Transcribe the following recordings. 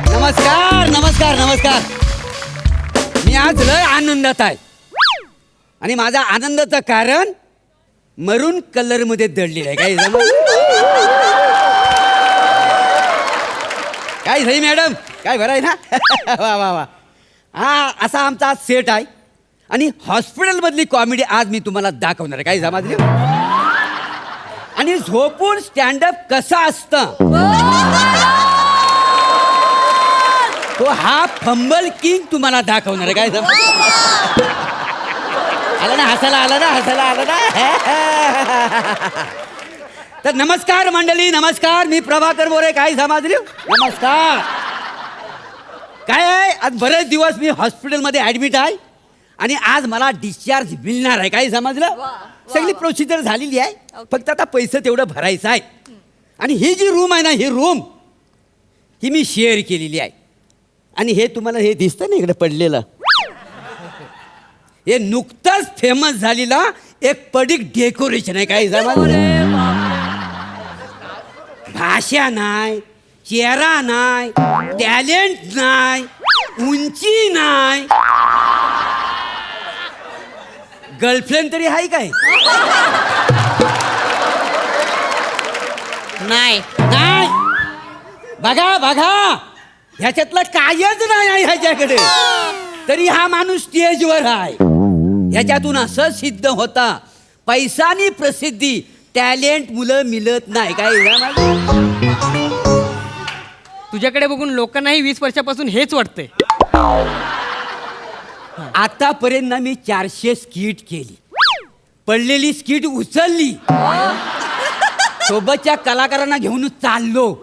नमस्कार नमस्कार नमस्कार. मी आज लय आनंदात आहे आणि माझा आनंदाचं कारण मरून कलर मध्ये दडलेलं आहे. काय काय सई मॅडम काय बरं आहे ना. वा वा वा. हा असा आमचा सेट आहे आणि हॉस्पिटलमधली कॉमेडी आज मी तुम्हाला दाखवणार आहे. काय समजले. आणि झोपून स्टँडअप कसा असतं तो हा फंबल किंग तुम्हाला दाखवणार आहे. काय आला ना हसायला आला ना हसायला आला ना. तर नमस्कार मंडळी नमस्कार. मी प्रभाकर मोरे. काय समजले. नमस्कार. काय आहे आज बरेच दिवस मी हॉस्पिटलमध्ये ॲडमिट आहे आणि आज मला डिस्चार्ज मिळणार आहे. काय समजलं. सगळी प्रोसिजर झालेली आहे. फक्त आता पैसे तेवढं भरायचं आहे. आणि ही जी रूम आहे ना ही रूम ही मी शेअर केलेली आहे. आणि हे तुम्हाला हे दिसतं ना इकडे पडलेलं हे नुकतंच फेमस झालेला एक पडिक डेकोरेशन आहे. काय समजलं. भाषा नाही चेहरा नाही टॅलेंट नाही उंची नाही गर्लफ्रेंड तरी आहे काय. नाही नाही बघा बघा ह्याच्यातलं कायच नाही आहे ह्याच्याकडे. तरी हा माणूस स्टेजवर आहे. ह्याच्यातून असं सिद्ध होता पैसा आणि प्रसिद्धी टॅलेंट मुलं मिळत नाही. काय तुझ्याकडे बघून लोकांनाही 20 वर्षापासून हेच वाटतंय. आतापर्यंत मी 400 स्किट केली. पडलेली स्किट उचलली. सोबतच्या कलाकारांना घेऊन चाललो.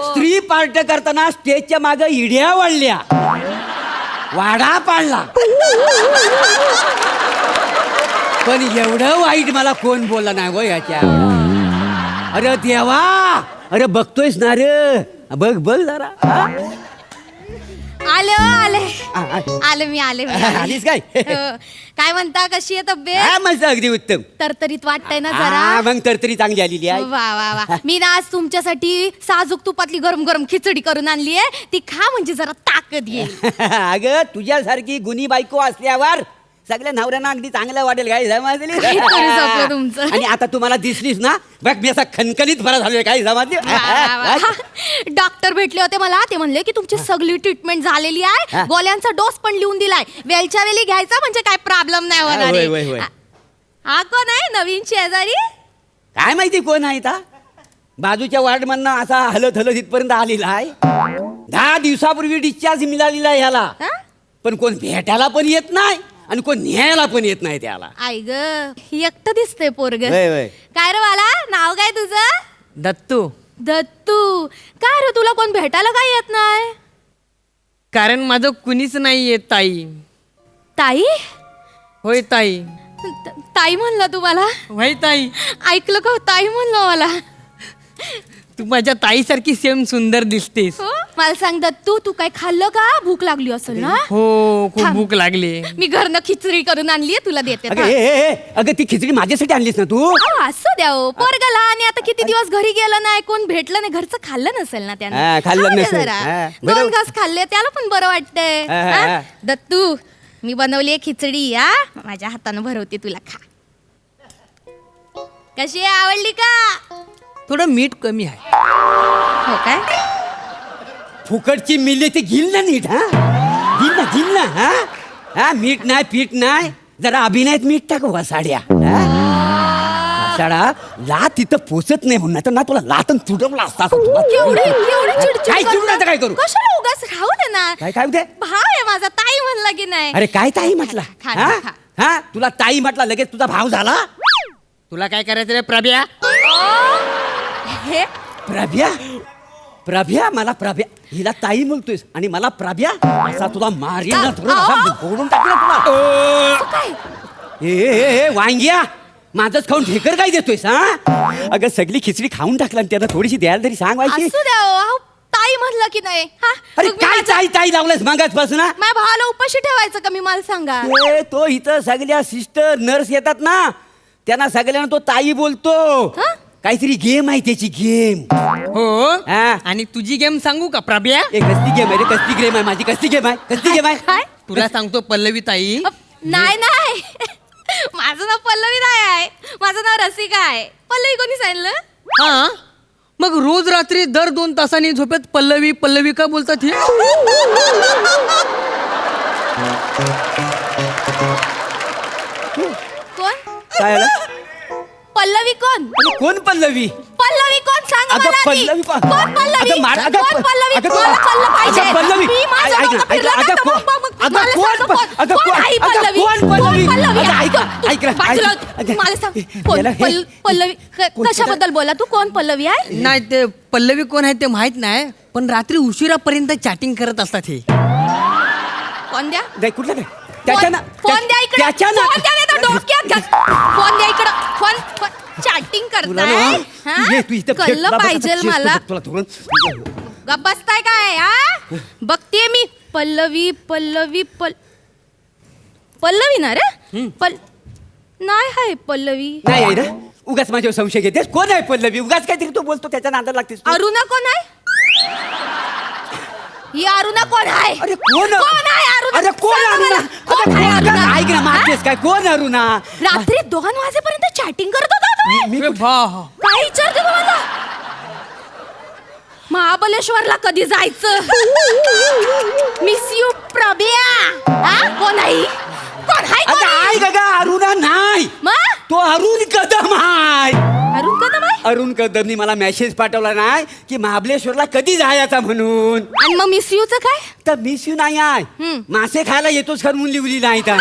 स्त्री पार्ट करताना स्टेजच्या मागे इड्या वाढल्या वाडा पाडला. पण एवढं वाईट मला कोण बोलला नाही गो याच्या. अरे देवा अरे बघतोयस ना रे. बघ बघ जरा. आले आले मी आले आलीस काय. काय म्हणता कशी आहे तब्येत. मस्त अगदी उत्तम. तरतरीत वाटतंय ना जरा. मग तरतरी चांगली आलेली आहे. वा वा वा. मी ना आज तुमच्यासाठी साजूक तुपातली गरम गरम खिचडी करून आणली आहे. ती खा म्हणजे जरा ताकद येईल. अगं तुझ्यासारखी गुणी बायको असल्यावर सगळ्या नवऱ्यांना अगदी चांगलं वाटेल. काय समजली. काहीतरी जपलं तुमचं. आणि आता तुम्हाला दिसलीस ना बघ मी असा खणखणीत बरा झालोय. काय समजली. डॉक्टर भेटले होते मला. ते म्हणले की तुमची सगळी ट्रीटमेंट झालेली आहे. गोळ्यांचा डोस पण लिहून दिलाय. वेलच्या वेळी घ्यायचा म्हणजे काय प्रॉब्लेम नाही होणार आहे. हा कोण आहे नवीन शेजारी. काय माहिती कोण आहे ता. बाजूच्या वार्डमधनं असा हलत हलत इथपर्यंत आलेला आहे. 10 दिवसापूर्वी डिस्चार्ज मिळालेला आहे ह्याला. पण कोण भेटायला पण येत नाही आणि कोण न्यायला पण येत नाही त्याला. आई ग एकटं दिसतंय पोरग. वय. काय रे बाला नाव काय तुझं. दत्तू. दत्तू. काय रे तुला कोण भेटायला काय येत नाही. कारण माझं कुणीच नाही येत ताई. ताई. होय ताई. ताई म्हणलं तुम्हाला. होय ताई. ऐकलं का ताई म्हणलं मला. तू माझ्या ताईसारखी सेम सुंदर दिसतेस. मला सांग दत्तू तू काय खाल्लं का. भूक लागली असेल ना. हो खूप भूक लागली. मी घरनं खिचडी करून आणली तुला देते. अगं ती खिचडी माझ्यासाठी आणलीस ना तू. असं द्या पोरगा लहान आता किती दिवस घरी गेलं नाही कोण भेटलं नाही. घरचं खाल्लं नसेल ना त्यानं. खाल्लं नसेल. जरा 2 घास खाल्ले त्याला पण बरं वाटतंय. दत्तू मी बनवली खिचडी या माझ्या हातानं भरवते तुला खा. कशी आहे आवडली का. थोडं मीठ कमी आहे. हो काय. फुकटची मिले ते घेईल ना नीट. घेईल ना हा मीठ नाही पीठ नाही. जरा अभिनयात मीठ टाक वसाड्या. वसाडा लात तिथं पोचत नाही म्हणून तर ना तुला लातन तुडवला असता. काय चिडून काय करू. कशाला उगाच राहू दे ना. काय काय होते. भाव आहे माझा ताई म्हणला की नाही. अरे काय ताई म्हटला. हा तुला ताई म्हटला लगेच तुझा भाव झाला. तुला काय करायचं रे प्रभ्या. हे प्रभ्या मला प्रभ्या हिला ताई म्हणतोयस आणि मला प्रभ्या असा तुला मारेल फोडून टाकला तुला. ए वांग्या माझंच खाऊन ढेकर काय देतोयस. अगं सगळी खिचडी खाऊन टाकला आणि त्याला थोडीशी द्यायला तरी सांग. व्हायची ताई म्हणलं की नाही. अरे काय ताई ताई लावलंस मागाच पासून. माझ्या भावाला उपाशी ठेवायचं का मी मला सांगा. तो इथं सगळ्या सिस्टर नर्स येतात ना त्यांना सगळ्यांना तो ताई बोलतो. काहीतरी गेम आहे त्याची गेम. हो हा. आणि तुझी गेम सांगू का प्रभ्या? ए कसली गेम आहे रे? कसली गेम आहे माझी? कसली गेम आहे? कसली गेम आहे? काय तुला सांगतो पल्लवी ताई. नाही नाही माझं नाव पल्लवी नाही आहे, माझं नाव रसिका आहे. पल्लवी कोणी सांगितलं? हा मग रोज रात्री दर 2 तासांनी झोपेत पल्लवी पल्लवी का बोलतात हे? कोण काय आलं? पल्लवी कोण? अरे कोण पल्लवी? पल्लवी कोण सांगा अगं मला आधी. पल्लवी कोण पल्लवी? अगं मार- अगं कोण पल्लवी? अगं मला कळलं पाहिजे. अगं पल्लवी मी माझं ऐक ना, डोकं ऐक ना, फिरलं अगं ना, तर कोण- मग अगं मला कोण सांग प- अगं कोण आहे अगं पल्लवी? कोण पल्लवी? कोण पल्लवी? अगं ऐक ना, तू- ऐक ना, बाजूला ऐक- हो. अगं, मला सांग कोण याला हे- पल्लवी कोण- कशाबद्दल बोला तू? कोण पल्लवी आहे? नाही ते पल्लवी कोण आहे ते माहित नाही, पण रात्री उशिरापर्यंत चॅटिंग करत असतात हे. फोन द्या. नाही कुठलं काय त्याच्या ना फोन द्या इकडे. त्याच्या ना फोन द्या, नाही तर डोक्यात घाल. फोन द्या इकडं. फोन चॅटिंग तुला करताय ना हा? ये, तू इथं फेक, कळलं तुला बघ, पाहिजे आता मला. तुला थोडं गप बसताय काय हा? बघतीये मी. पल्लवी पल्लवी पल्लवी ना रे? नाही आहे पल्लवी. नाही आहे ना. उगाच माझ्यावर संशय घेतेस. कोण आहे पल्लवी? उगाच काहीतरी तो बोलतो त्याच्या नादाला लागतेस तू. अरुणा कोण आहे? ही अरुणा कोण आहे? अरे कोण आहे अरुणा? अरे कोण सांगा अरुणा? मला. कोण आहे अगं, अरुणा? ऐक ना हा? मारतेस काय? कोण अरुणा? रात्री 2 वाजेपर्यंत चॅटिंग करत होता तुम्ही? मी ए बा. काय विचारते तुम्हाला? महाबलेश्वरला कधी जायचं? Miss you Prabhya. हा? कोण आहे? कोण आहे? कोण अगं आहे? ऐक अगं अरुणा नाही. मग? तो अरुण कदम आहे. अरुण कदम आहे? अरुण कदमनी मला मेसेज पाठवला नाही की महाबलेश्वरला कधी जायचा म्हणून. आणि मग मिस यूचं काय? तर मिस यू नाही आहे. हम्म. मासे खायला येतोच खरं म्हणून लिहिली नाही तर.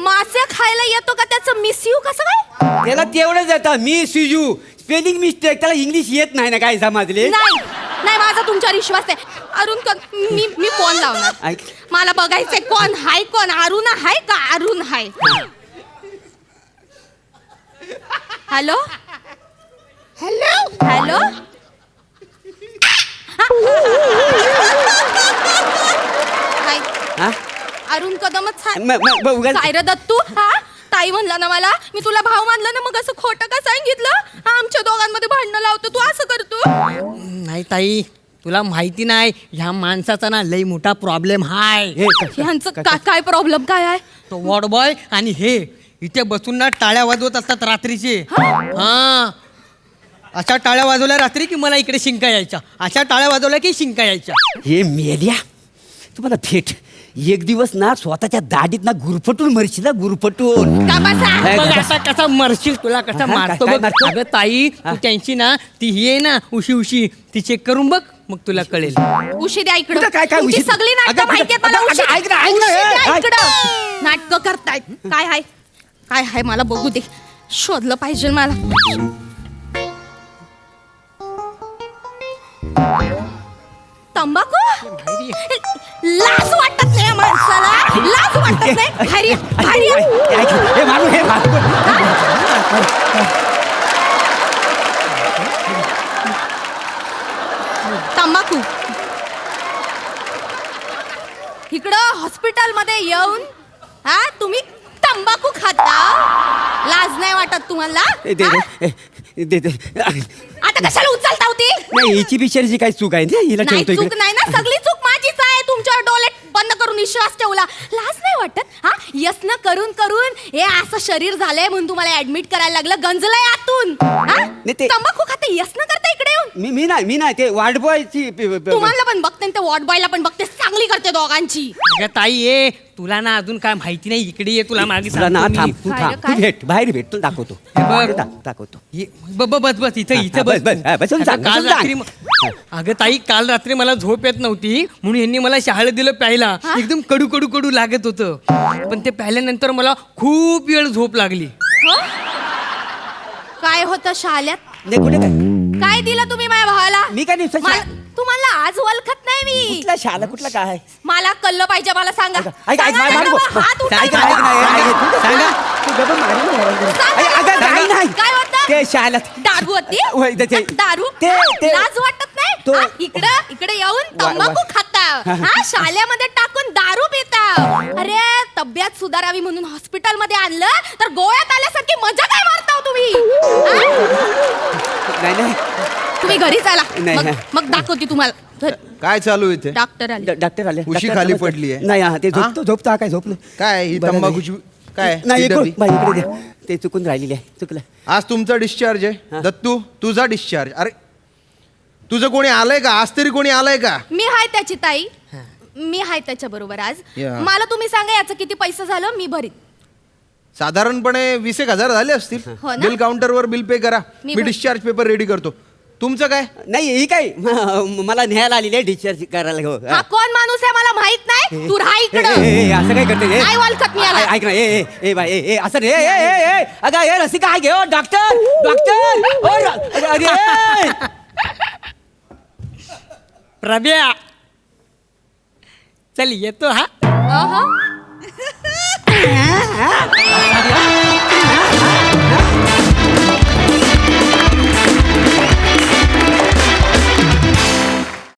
मासे खायला येतो का त्याचं मिस यू कसं काय? त्याला तेवढंच येतं मिस यू. Spelling mistake. त्याला इंग्लिश येत नाही ना काय समजले. नाही नाही माझा तुमच्यावर विश्वास आहे. अरुण मी फोन लावणार. ऐक. मला बघायचंय कोण हाय. कोण अरुण हाय का अरुण हाय? हॅलो हॅलो हॅलो हाय. हा? अरुण कदमच हाय. उगाच काय रे दत्तू? हा ताई म्हणला ना मला, मी तुला भाव मानला ना, मग असं खोटं का सांगितलं? आमच्या दोघांमध्ये भांडणं लावतो तू, असं करतो? नाही ताई, तुला माहिती नाही ह्या माणसाचा ना लई मोठा प्रॉब्लेम हाय. ह्यांचं काय प्रॉब्लेम काय आहे? तो वॉर्ड बॉय आणि हे इथे बसून ना टाळ्या वाजवत असतात रात्रीचे. हा अशा टाळ्या वाजवल्या रात्री की मला इकडे शिंका यायच्या, अशा टाळ्या वाजवल्या की शिंका यायच्या. हे मेल्या तुम्हाला भेट एक दिवस ना स्वतःच्या दाढीत ना गुरफटून मरशील ना, गुरफटून. का बसा? काय बघ बसा? आता कसा मरशील, तुला कसा हा, मारतो काय बघ. मारतो? अगं ताई, तू त्यांची ना ती ही आहे ना उशी उशी ती चेक करून बघ, मग तुला कळेल. उशी द्या इकडं. कुठं काय तुमची उशी? सगळी अगं, नाटकं माहितीये मला. अगं, उशी अगं, ऐक ना, ऐक ना, उशी द्या ऐक. इकडं. नाटकं करतायत. काय हाय? काय हाय मला बघू दे. शोधलं पाहिजे मला. तंबाखू? लाज वाटत नाही या माणसाला? लाज वाटत नाही? हरी हरी हे मारू हे मारू. तंबाखू इकडं हॉस्पिटलमध्ये येऊन हा तुम्ही तंबाखू खाता? लाज नाही वाटत तुम्हाला? दे हा? दे दे. आता कशाला उचलता होती? नाही हिची बिचारीची काही चूक आहे ना, हिला नाही ठेवतो चूक इकडे. नाही ना, सगळी चूक माझीच आहे. तुमच्यावर डोळे बंद करून विश्वास ठेवला. लाज नाही वाटत? हा यसनं करून करून हे असं शरीर झालंय म्हणून तुम्हाला ऍडमिट करायला लागलं. गंजलंय आतून. हा? ते- तंबाखू खाता यसनं करता इकडे येऊन? मी नाही ते वाटबॉयची तुम्हाला पण बघते आणि त्या वॉर्ड बॉयला पण बघते. चांगली करते दोघांची. अगं ताई ये, तुला ना अजून काय माहिती नाही, इकडे ये, तुला मागे तुला ना सांगतो थांब मी. तू काय थांब रे, तू काय? भेट बाहेर भेट तुला दाखवतो. हे बघ. दाखवतो. बस बस इथे हा, इथे बस, बस, हा, बसून अगं, सांग, काल बसून रात्री सांग. अगं ताई, काल रात्री मला झोप येत नव्हती म्हणून यांनी मला शहाळं दिलं प्यायला. एकदम कडू कडू कडू लागत होतं, पण ते प्यायल्यानंतर मला खूप वेळ झोप लागली. हो? काय होतं शाल्यात? नाही कुठे काय काय दिलं तुम्ही माझ्या भावाला? मी काय दिवसाची- मला- तुम्हाला आज ओळखत नाही मी. कुठला शाला कुठला काय मला कळलं पाहिजे. मला सांगा. ऐक ऐक सांगा ना, मग हात उचलता का? सांगा तू गप्प मारू सांगा. अगं काही नाही काय होतं? ते शाळेत दारू होती? होय, ते- दारू? ते- लाज वाटत नाही? तो- हा, इकडं येऊन वा- तंबाखू खाता मारता हा शाळेमध्ये टाकून दारू पिता अरे तब्येत सुधारावी म्हणून हॉस्पिटल मध्ये आणलं तर गोव्यात आल्यासारखी मजा काय मारता हो तुम्ही नाही नाही तुम्ही घरी चाला नाही, नाही. मग दाखवते तुम्हाला काय चालू इथे डॉक्टर आले डॉक्टर आले उशी डॉक्टर खाली नमस्कार. पडली आहे. नाही हा ते झोपतो काय झोपलं काय ही बरं तंबाखूची काय नाही ही डबी? बाई, इकडे दे. ते चुकून राहिलेली आहे चुकलं आज तुमचा डिस्चार्ज आहे दत्तू तुझा डिस्चार्ज अरे तुझं कोणी आलंय का आज तरी कोणी आलंय का मी हाय त्याची ताई मी हाय त्याच्या बरोबर आज या. मला तुम्ही सांगा याचं किती पैसे झालं मी भरीत साधारणपणे 20,000 झाले असतील हो ना? बिल काउंटरवर बिल पे करा मी मी भर- डिस्चार्ज पेपर रेडी करतो तुमचं काय नाही ही काय मला न्यायला आलेली आहे डिस्चार्ज करायला हो हा कोण माणूस आहे मला माहित नाही तू राहा ए, इकडं ए, ए, असं काय करते ए? नाही ओळखत मी याला. ऐक ना ए बाय ए असं रे ए अगं हे रसिका आहे घेऊ डॉक्टर अरे प्रभ्या चल येतो हा अहं.